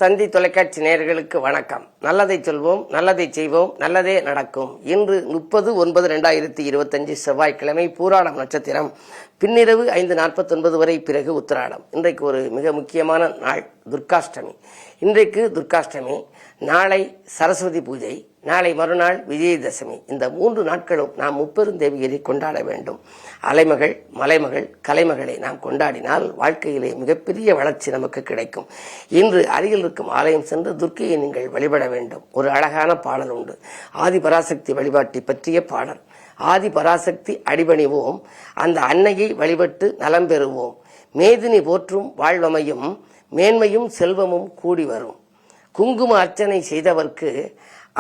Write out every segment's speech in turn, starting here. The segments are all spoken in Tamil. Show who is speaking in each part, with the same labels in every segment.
Speaker 1: தந்தி தொலைக்காட்சி நேயர்களுக்கு வணக்கம். நல்லதை சொல்வோம், நல்லதை செய்வோம், நல்லதே நடக்கும். இன்று 30/9/2025 செவ்வாய்க்கிழமை, பூராடம் நட்சத்திரம், பின்னிரவு 5:49 வரை, பிறகு உத்திராடம். இன்றைக்கு ஒரு மிக முக்கியமான நாள், துர்காஷ்டமி. இன்றைக்கு துர்காஷ்டமி, நாளை சரஸ்வதி பூஜை, நாளை மறுநாள் விஜயதசமி. இந்த 3 நாட்களும் நாம் முப்பெருந்தேவியரை கொண்டாட வேண்டும். அலைமகள், மலைமகள், கலைமகளை நாம் கொண்டாடினால் வாழ்க்கையிலே மிகப்பெரிய வளர்ச்சி நமக்கு கிடைக்கும். இன்று அருகில் இருக்கும் ஆலயம் சென்று துர்க்கையை நீங்கள் வழிபட வேண்டும். ஒரு அழகான பாடல் உண்டு, ஆதிபராசக்தி வழிபாட்டை பற்றிய பாடல். ஆதிபராசக்தி அடிபணிவோம், அந்த அன்னையை வழிபட்டு நலம் பெறுவோம். மேதினி போற்றும் வாழ்வமையும், மேன்மையும் செல்வமும் கூடி வரும். குங்கும அர்ச்சனை செய்தவர்க்கு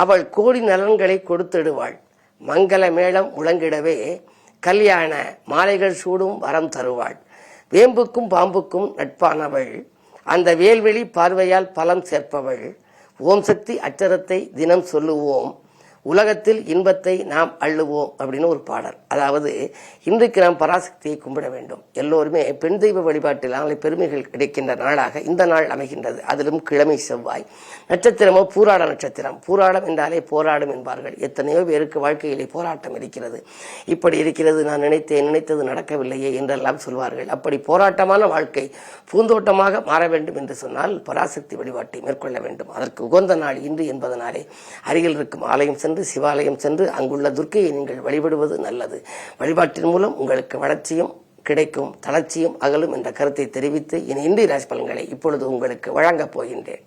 Speaker 1: அவள் கோடி நலன்களை கொடுத்திடுவாள். மங்கள மேளம் முழங்கிடவே கல்யாண மாலைகள் சூடும் வரம் தருவாள். வேம்புக்கும் பாம்புக்கும் நட்பானவள், அந்த வேல்வெளி பார்வையால் பலம் சேர்ப்பவள். ஓம் சக்தி அச்சரத்தை தினம் சொல்லுவோம், உலகத்தில் இன்பத்தை நாம் அள்ளுவோம் அப்படின்னு ஒரு பாடல். அதாவது இன்றைக்கு நாம் பராசக்தியை கும்பிட வேண்டும். எல்லோருமே பெண் தெய்வ வழிபாட்டில் நாளை பெருமைகள் கிடைக்கின்ற நாளாக இந்த நாள் அமைகின்றது. அதிலும் கிழமை செவ்வாய். நட்சத்திரமோ பூராட நட்சத்திரம். பூராடம் என்றாலே போராடும் என்பார்கள். எத்தனையோ பேருக்கு வாழ்க்கையிலே போராட்டம் இருக்கிறது. இப்படி இருக்கிறது, நான் நினைத்தது நடக்கவில்லையே என்றெல்லாம் சொல்வார்கள். அப்படி போராட்டமான வாழ்க்கை பூந்தோட்டமாக மாற வேண்டும் என்று சொன்னால் பராசக்தி வழிபாட்டை மேற்கொள்ள வேண்டும். அதற்கு உகந்த நாள் இன்று என்பதனாலே அருகில் இருக்கும் ஆலயம் சென்று, சிவாலயம் சென்று அங்குள்ள துர்க்கையை நீங்கள் வழிபடுவது நல்லது. வழிபாட்டின் மூலம் உங்களுக்கு வளர்ச்சியும் கிடைக்கும், தளர்ச்சியும் அகலும் என்ற கருத்தை தெரிவித்து இன்றைய ராசி பலன்களை இப்பொழுது உங்களுக்கு வழங்கப் போகின்றேன்.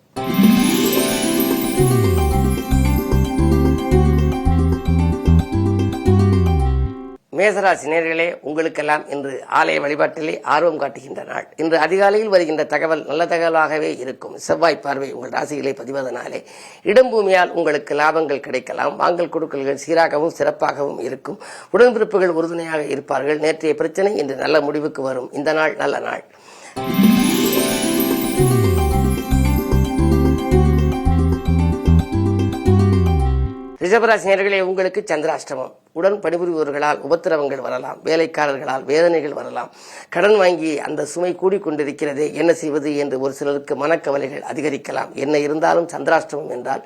Speaker 1: மேசராசி நேயர்களே, உங்களுக்கெல்லாம் இன்று ஆலய வழிபாட்டிலே ஆர்வம் காட்டுகின்ற நாள். இன்று அதிகாலையில் வருகின்ற தகவல் நல்ல தகவலாகவே இருக்கும். செவ்வாய் பார்வை உங்கள் ராசிகளை பதிவதனாலே இடம் பூமியால் உங்களுக்கு லாபங்கள் கிடைக்கலாம். வாங்கல் கொடுக்கல்கள் சீராகவும் சிறப்பாகவும் இருக்கும். உடன்பிறப்புகள் உறுதுணையாக இருப்பார்கள். நேற்றைய பிரச்சனை இன்று நல்ல முடிவுக்கு வரும். இந்த நாள் நல்ல நாள். ரிஷபராசி நேயர்களே, உங்களுக்கு சந்திராஷ்டமம். உடன் பணிபுரிபவர்களால் உபத்திரவங்கள் வரலாம். வேலைக்காரர்களால் வேதனைகள் வரலாம். கடன் வாங்கி அந்த சுமை கூடிக்கொண்டிருக்கிறதே, என்ன செய்வது என்று ஒரு சிலருக்கு மனக்கவலைகள் அதிகரிக்கலாம். என்ன இருந்தாலும் சந்திராஷ்டமம் என்றால்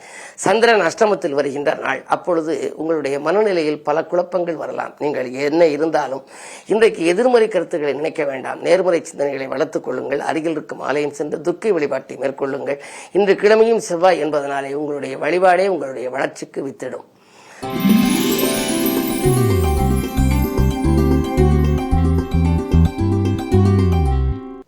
Speaker 1: சந்திரன் அஷ்டமத்தில் வருகின்ற நாள். அப்பொழுது உங்களுடைய மனநிலையில் பல குழப்பங்கள் வரலாம். நீங்கள் என்ன இருந்தாலும் இன்றைக்கு எதிர்மறை கருத்துக்களை நினைக்க வேண்டாம். நேர்மறை சிந்தனைகளை வளர்த்துக் கொள்ளுங்கள். அருகில் இருக்கும் ஆலயம் சென்று துர்க்கை வழிபாட்டை மேற்கொள்ளுங்கள். இன்று கிழமையும் செவ்வாய் என்பதனாலே உங்களுடைய வழிபாடே உங்களுடைய வளர்ச்சிக்கு வித்திடும்.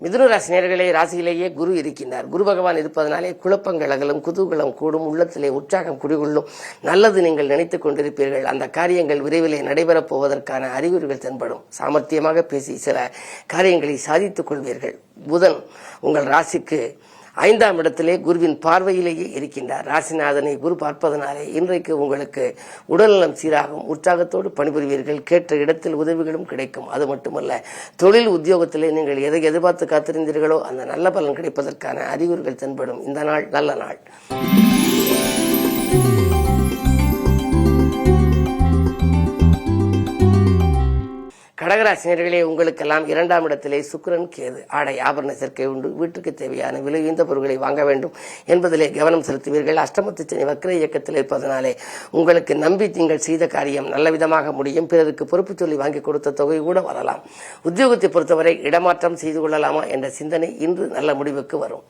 Speaker 1: மிதுன ராசி நேயர்களே, ராசியிலேயே குரு இருக்கின்றார். குரு பகவான் இருப்பதனாலே குழப்பங்கள் அகலும், குதூகலம் கூடும், உள்ளத்திலே உற்சாகம் குடிகொள்ளும். நல்லது நீங்கள் நினைத்துக் கொண்டிருப்பீர்கள். அந்த காரியங்கள் விரைவிலே நடைபெறப் போவதற்கான அறிகுறிகள் தென்படும். சாமர்த்தியமாக பேசி சில காரியங்களை சாதித்துக் கொள்வீர்கள். புதன் உங்கள் ராசிக்கு 5ஆம் இடத்திலே குருவின் பார்வையிலேயே இருக்கின்றார். ராசிநாதனை குரு பார்ப்பதனாலே இன்றைக்கு உங்களுக்கு உடல்நலம் சீராகும். உற்சாகத்தோடு பணிபுரிவீர்கள். கேட்ட இடத்தில் உதவிகளும் கிடைக்கும். அது மட்டுமல்ல, தொழில் உத்தியோகத்திலே நீங்கள் எதை எதிர்பார்த்து காத்திருந்தீர்களோ அந்த நல்ல பலன் கிடைப்பதற்கான அறிகுறிகள் தென்படும். இந்த நாள் நல்ல நாள். கடகராசினியர்களே, உங்களுக்கெல்லாம் 2ஆம் இடத்திலே சுக்கிரன் கேது. ஆடை ஆபரண சேர்க்கை உண்டு. வீட்டுக்கு தேவையான விலை உயர்ந்த பொருட்களை வாங்க வேண்டும் என்பதிலே கவனம் செலுத்துவீர்கள். அஷ்டமத்து சனி வக்ர இயக்கத்தில் இருப்பதனாலே உங்களுக்கு நம்பி நீங்கள் செய்த காரியம் நல்ல விதமாக முடியும். பிறருக்கு பொறுப்பு சொல்லி வாங்கி கொடுத்த தொகை கூட வரலாம். உத்தியோகத்தை பொறுத்தவரை இடமாற்றம் செய்து கொள்ளலாமா என்ற சிந்தனை இன்று நல்ல முடிவுக்கு வரும்.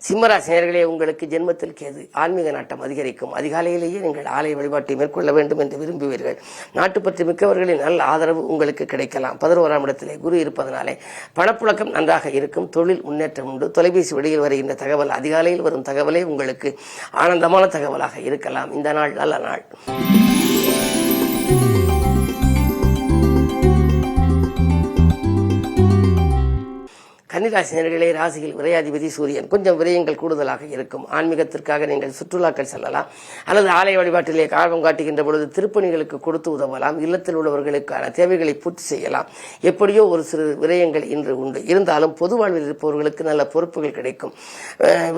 Speaker 1: சிம்மராசி நேயர்களே, உங்களுக்கு ஜென்மத்தில் கேது. ஆன்மீக நாட்டம் அதிகரிக்கும். அதிகாலையிலேயே நீங்கள் ஆலய வழிபாட்டை மேற்கொள்ள வேண்டும் என்று விரும்புவீர்கள். நாட்டுப்பற்று மிக்கவர்களின் நல்ல ஆதரவு உங்களுக்கு கிடைக்கலாம். 11ஆம் இடத்திலே குரு இருப்பதனாலே பணப்புழக்கம் நன்றாக இருக்கும். தொழில் முன்னேற்றம் உண்டு. தொலைபேசி வழியில் வருகின்ற தகவல், அதிகாலையில் வரும் தகவலே உங்களுக்கு ஆனந்தமான தகவலாக இருக்கலாம். இந்த நாள் நல்ல நாள். கன்னிராசினியர்களே, ராசியில் விரையாதிபதி சூரியன். கொஞ்சம் விரயங்கள் கூடுதலாக இருக்கும். ஆன்மீகத்திற்காக நீங்கள் சுற்றுலாக்கள் செல்லலாம், அல்லது ஆலய வழிபாட்டிலே ஆர்வம் காட்டுகின்ற பொழுது திருப்பணிகளுக்கு கொடுத்து உதவலாம். இல்லத்தில் உள்ளவர்களுக்கான தேவைகளை பூர்த்தி செய்யலாம். எப்படியோ ஒரு சிறு விரயங்கள் இன்று உண்டு. இருந்தாலும் பொது வாழ்வில் இருப்பவர்களுக்கு நல்ல பொறுப்புகள் கிடைக்கும்.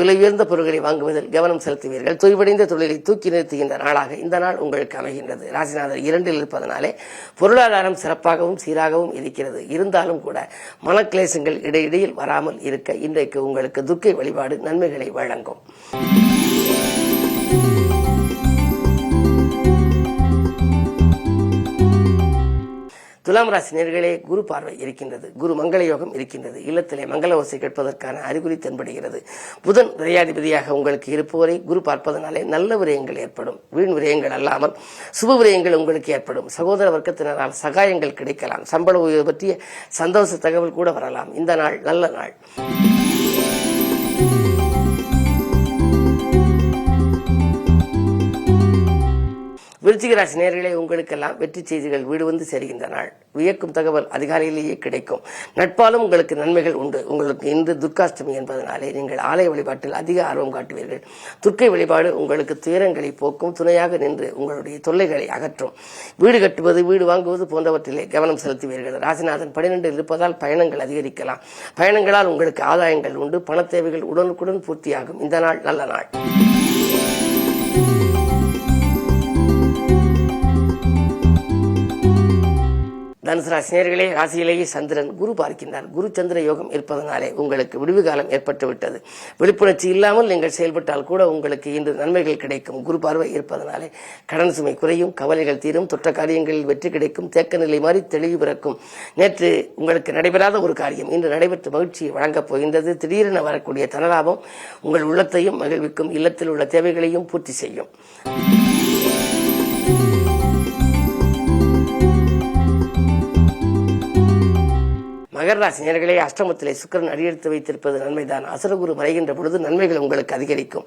Speaker 1: விலை உயர்ந்த பொருட்களை வாங்குவதில் கவனம் செலுத்துவீர்கள். தொய்வடைந்த தொழிலை தூக்கி நிறுத்துகின்ற நாளாக இந்த நாள் உங்களுக்கு அமைகின்றது. ராசிநாதர் 2 இருப்பதனாலே பொருளாதாரம் சிறப்பாகவும் சீராகவும் இருக்கிறது. இருந்தாலும் கூட மனக்லேசங்கள் இடையிடையில் வராமல் இருக்க இன்றைக்கு உங்களுக்கு துர்க்கை வழிபாடு நன்மைகளை வழங்கும். துலாம் ராசி நேயர்களே, குரு பார்வை இருக்கின்றது. குரு மங்கள யோகம் இருக்கின்றது. இல்லத்திலே மங்கள ஓசை கேட்பதற்கான அறிகுறி தென்படுகிறது. புதன் விரையாதிபதியாக உங்களுக்கு இருப்பவரை குரு பார்ப்பதனாலே நல்ல விரயங்கள் ஏற்படும். வீண் விரயங்கள் அல்லாமல் சுப விரயங்கள் உங்களுக்கு ஏற்படும். சகோதர வர்க்கத்தினரால் சகாயங்கள் கிடைக்கலாம். சம்பள உயர்வு பற்றிய சந்தோஷ தகவல் கூட வரலாம். இந்த நாள் நல்ல நாள். விருச்சிக ராசி நேயர்களே, உங்களுக்கெல்லாம் வெற்றி செய்திகள் வீடு வந்து சேர்கின்ற நாள். வியக்கும் தகவல் அதிகாலையிலேயே கிடைக்கும். நட்பாலும் உங்களுக்கு நன்மைகள் உண்டு. உங்களுக்கு இன்று துர்காஷ்டமி என்பதனாலே நீங்கள் ஆலய வழிபாட்டில் அதிக ஆர்வம் காட்டுவீர்கள். துர்க்கை வழிபாடு உங்களுக்கு துயரங்களை போக்கும், துணையாக நின்று உங்களுடைய தொல்லைகளை அகற்றும். வீடு கட்டுவது, வீடு வாங்குவது போன்றவற்றிலே கவனம் செலுத்துவீர்கள். ராசிநாதன் 12 இருப்பதால் பயணங்கள் அதிகரிக்கலாம். பயணங்களால் உங்களுக்கு ஆதாயங்கள் உண்டு. பண தேவைகள் உடனுக்குடன் பூர்த்தியாகும். இந்த நாள் நல்ல நாள். தனுசு ராசி நேயர்களே, ராசியிலேயே சந்திரன் குரு பார்க்கின்றார். குரு சந்திர யோகம் இருப்பதனாலே உங்களுக்கு விடுவு காலம் ஏற்பட்டுவிட்டது. விழிப்புணர்ச்சி இல்லாமல் நீங்கள் செயல்பட்டால் கூட உங்களுக்கு இன்று நன்மைகள் கிடைக்கும். குரு பார்வை இருப்பதனாலே கடன் சுமை குறையும், கவலைகள் தீரும், தொற்ற காரியங்களில் வெற்றி கிடைக்கும், தேக்க நிலை மாறி தெளிவு பிறக்கும். நேற்று உங்களுக்கு நடைபெறாத ஒரு காரியம் இன்று நடைபெற்று மகிழ்ச்சியை வழங்கப் போகின்றது. திடீரென வரக்கூடிய தனலாபம் உங்கள் உள்ளத்தையும் மகிழ்விக்கும். இல்லத்தில் உள்ள தேவைகளையும் பூர்த்தி செய்யும். மகர ராசி நேயர்களே, அஷ்டமத்திலே சுக்கிரன் அடியெடுத்து வைத்திருப்பது நன்மைதான். அசுரகுரு மறைகின்ற பொழுது நன்மைகள் உங்களுக்கு அதிகரிக்கும்.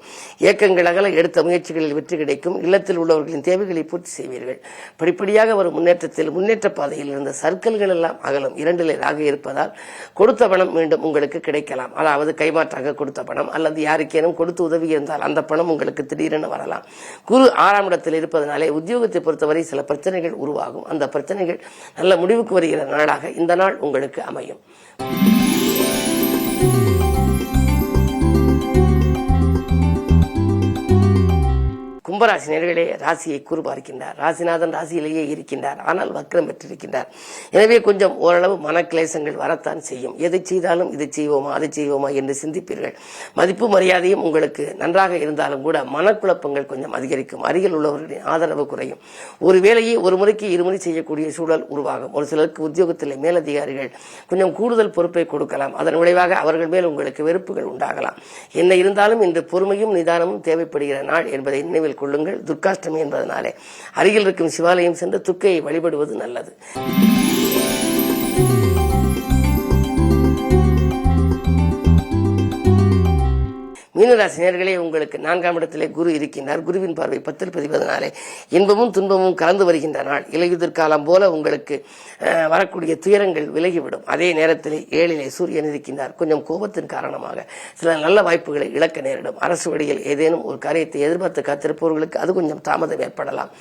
Speaker 1: ஏக்கங்கள் அகல எடுத்த முயற்சிகளில் வெற்றி கிடைக்கும். இல்லத்தில் உள்ளவர்களின் தேவைகளை பூர்த்தி செய்வீர்கள். படிப்படியாக வரும் முன்னேற்றத்தில் முன்னேற்ற பாதையில் இருந்த சர்க்கிள்கள் எல்லாம் அகலும். 2 ராகு இருப்பதால் கொடுத்த பணம் மீண்டும் உங்களுக்கு கிடைக்கலாம். அதாவது கைமாற்றாக கொடுத்த பணம் அல்லது யாருக்கேனும் கொடுத்து உதவி இருந்தால் அந்த பணம் உங்களுக்கு திடீரென வரலாம். குரு 6ஆம் இடத்தில் இருப்பதனாலே உத்தியோகத்தை பொறுத்தவரை சில பிரச்சனைகள் உருவாகும். அந்த பிரச்சனைகள் நல்ல முடிவுக்கு வருகிற நாளாக இந்த நாள் உங்களுக்கு அமையும். கும்பராசி நேயர்களே, ராசியை குரு பார்க்கின்றார். ராசிநாதன் ராசியிலேயே இருக்கின்றார். ஆனால் வக்ரம் பெற்றிருக்கின்றார். எனவே கொஞ்சம் ஓரளவு மனக்லேசங்கள் வரத்தான் செய்யும். எதை செய்தாலும் இதை செய்வோமா அதை செய்வோமா என்று சிந்திப்பீர்கள். மதிப்பு மரியாதையும் உங்களுக்கு நன்றாக இருந்தாலும் கூட மனக்குழப்பங்கள் கொஞ்சம் அதிகரிக்கும். அருகில் உள்ளவர்களின் ஆதரவு குறையும். ஒரு வேலையை ஒரு முறைக்கு 2 முறை செய்யக்கூடிய சூழல் உருவாகும். ஒரு சிலருக்கு உத்தியோகத்தில் மேலதிகாரிகள் கொஞ்சம் கூடுதல் பொறுப்பை கொடுக்கலாம். அதன் விளைவாக அவர்கள் மேல் உங்களுக்கு வெறுப்புகள் உண்டாகலாம். என்ன இருந்தாலும் இன்று பொறுமையும் நிதானமும் தேவைப்படுகிற நாள் என்பதை நினைவில் கொள்ளுங்கள். துர்காஷ்டமி என்பதனாலே அருகில் இருக்கும் சிவாலயம் சென்று துர்க்கையை வழிபடுவது நல்லது. மீனராசி நேயர்களே, உங்களுக்கு 4ஆம் இடத்திலே குரு இருக்கின்றார். குருவின் பார்வை 10 பதிவதனாலே இன்பமும் துன்பமும் கலந்து வருகின்ற நாள். இலையுதிர் காலம் போல உங்களுக்கு வரக்கூடிய துயரங்கள் விலகிவிடும். அதே நேரத்தில் 7லே சூரியன் இருக்கின்றார். கொஞ்சம் கோபத்தின் காரணமாக சில நல்ல வாய்ப்புகளை இழக்க நேரிடும். அரசு வழியில் ஏதேனும் ஒரு காரியத்தை எதிர்பார்த்து காத்திருப்பவர்களுக்கு அது கொஞ்சம் தாமதம் ஏற்படலாம்.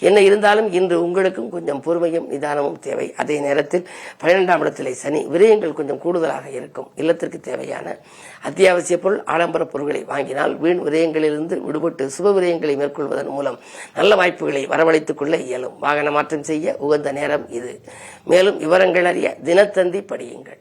Speaker 1: என்ன இருந்தாலும் இன்று உங்களுக்கும் கொஞ்சம் பொறுமையும் நிதானமும் தேவை. அதே நேரத்தில் 12ஆம் இடத்திலே சனி. விரயங்கள் கொஞ்சம் கூடுதலாக இருக்கும். இல்லத்திற்கு தேவையான அத்தியாவசிய பொருள், ஆடம்பர பொருட்களை வாங்கினால் வீண் விரயங்களிலிருந்து விடுபட்டு சுப விரயங்களை மேற்கொள்வதன் மூலம் நல்ல வாய்ப்புகளை வரவழைத்துக் கொள்ள இயலும். வாகன மாற்றம் செய்ய உகந்த நேரம் இது. மேலும் விவரங்கள் அறிய தினத்தந்தி படியுங்கள்.